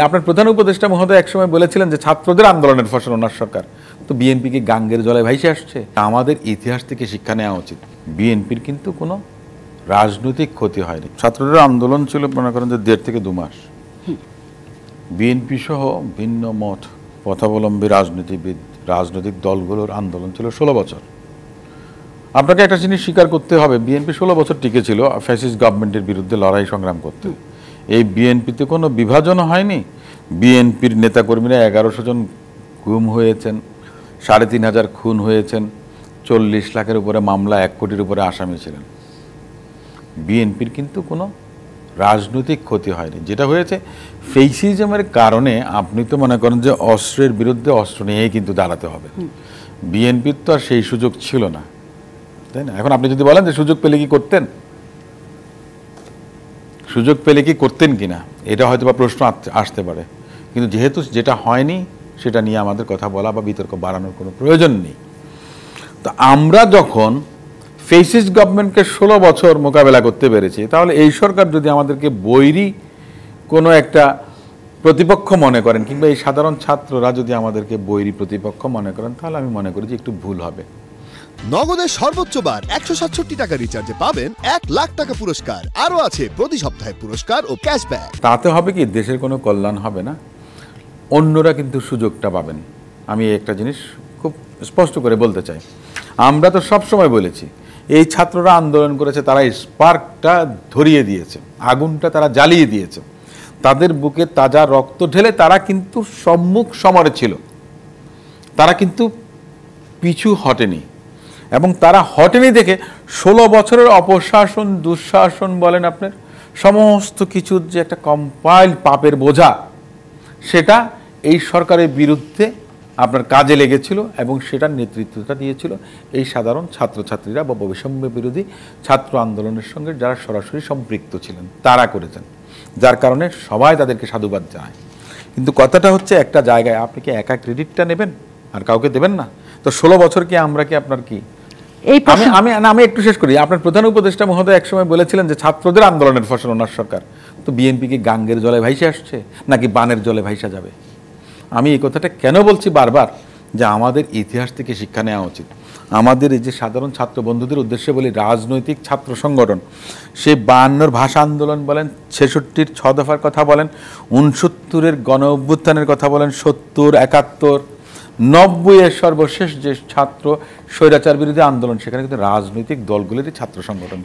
আপনার প্রধান উপদেষ্টা মহোদয় একসময় বলেছিলেন যে ছাত্রদের আন্দোলনের ফসল ওনার সরকার। তো বিএনপি কি গাঙ্গের জলে ভাইসে আসছে? আমাদের ইতিহাস থেকে শিক্ষা নেওয়া উচিত। বিএনপির কিন্তু কোনো রাজনৈতিক ক্ষতি হয়নি। ছাত্রদের আন্দোলন ছিল মনে করেন যে 1.5 থেকে 2 মাস। বিএনপি সহ ভিন্ন মত পথাবলম্বী রাজনৈতিক দলগুলোর আন্দোলন ছিল 16 বছর। আপনাকে একটা জিনিস স্বীকার করতে হবে, বিএনপি 16 বছর টিকে ছিল ফ্যাসিস্ট গভর্নমেন্টের বিরুদ্ধে লড়াই সংগ্রাম করতে। এই বিএনপিতে কোনো বিভাজন হয়নি। বিএনপির নেতাকর্মীরা 1100 জন গুম হয়েছেন, 3500 খুন হয়েছেন, 40 লাখের উপরে মামলা, 1 কোটির উপরে আসামি ছিলেন। বিএনপির কিন্তু কোনো রাজনৈতিক ক্ষতি হয়নি। যেটা হয়েছে ফেসিজমের কারণে, আপনি তো মনে করেন যে অস্ত্রের বিরুদ্ধে অস্ত্র নিয়েই কিন্তু দাঁড়াতে হবে। বিএনপির তো আর সেই সুযোগ ছিল না, তাই না? এখন আপনি যদি বলেন যে সুযোগ পেলে কি করতেন, সুযোগ পেলে কি করতেন কিনা, এটা হয়তো বা প্রশ্ন আসতে পারে। কিন্তু যেহেতু যেটা হয়নি সেটা নিয়ে আমাদের কথা বলা বা বিতর্ক বাড়ানোর কোনো প্রয়োজন নেই। তো আমরা যখন ফেসিস্ট গভর্নমেন্টকে 16 বছর মোকাবেলা করতে পেরেছি, তাহলে এই সরকার যদি আমাদেরকে বৈরী কোনো একটা প্রতিপক্ষ মনে করেন, কিংবা এই সাধারণ ছাত্ররা যদি আমাদেরকে বৈরী প্রতিপক্ষ মনে করেন, তাহলে আমি মনে করি যে একটু ভুল হবে। নগদের সর্বোচ্চ বার 167 টাকা রিচার্জে পাবেন 1 লাখ টাকা পুরস্কার। আরো আছে প্রতি সপ্তাহে পুরস্কার ও ক্যাশব্যাক। তাতে হবে কি, দেশের কোনো কল্যাণ হবে না, অন্যরা কিন্তু সুযোগটা পাবেন। আমি একটা জিনিস খুব স্পষ্ট করে বলতে চাই, আমরা তো সব সময় বলেছি এই ছাত্ররা আন্দোলন করেছে, তারা স্পার্কটা ধরিয়ে দিয়েছে, আগুনটা তারা জ্বালিয়ে দিয়েছে, তাদের বুকে তাজা রক্ত ঢেলে তারা কিন্তু সম্মুখ সমরে ছিল, তারা কিন্তু পিছু হটেনি। এবং তারা হটেনি দেখে 16 বছরের অপশাসন, দুঃশাসন বলেন, আপনার সমস্ত কিছুর যে একটা কম্পাইল পাপের বোঝা, সেটা এই সরকারের বিরুদ্ধে আপনার কাজে লেগেছিল, এবং সেটার নেতৃত্বটা দিয়েছিল এই সাধারণ ছাত্রছাত্রীরা বা বৈষম্য বিরোধী ছাত্র আন্দোলনের সঙ্গে যারা সরাসরি সম্পৃক্ত ছিলেন, তারা করেছেন, যার কারণে সবাই তাদেরকে সাধুবাদ জানায়। কিন্তু কথাটা হচ্ছে, একটা জায়গায় আপনি কি একা ক্রেডিটটা নেবেন আর কাউকে দেবেন না? তো 16 বছর কি আমরা কি আপনার কি আমি একটু শেষ করি। আপনার প্রধান উপদেষ্টা মহোদয় একসময় বলেছিলেন যে ছাত্রদের আন্দোলনের ফসল ওনার সরকার। তো বিএনপি কি গাঙ্গের জলে ভাইসে আসছে নাকি বানের জলে ভাইসা যাবে? আমি এই কথাটা কেন বলছি বারবার, যে আমাদের ইতিহাস থেকে শিক্ষা নেওয়া উচিত। আমাদের এই যে সাধারণ ছাত্র বন্ধুদের উদ্দেশ্যে বলি, রাজনৈতিক ছাত্র সংগঠন, সে 52-র ভাষা আন্দোলন বলেন, 66-র 6 দফার কথা বলেন, 69-এর গণ অভ্যুত্থানের কথা বলেন, 70, 71, 90-এর সর্বশেষ যে ছাত্র স্বৈরাচার বিরোধী আন্দোলন, সেখানে কিন্তু রাজনৈতিক দলগুলিরই ছাত্র সংগঠন।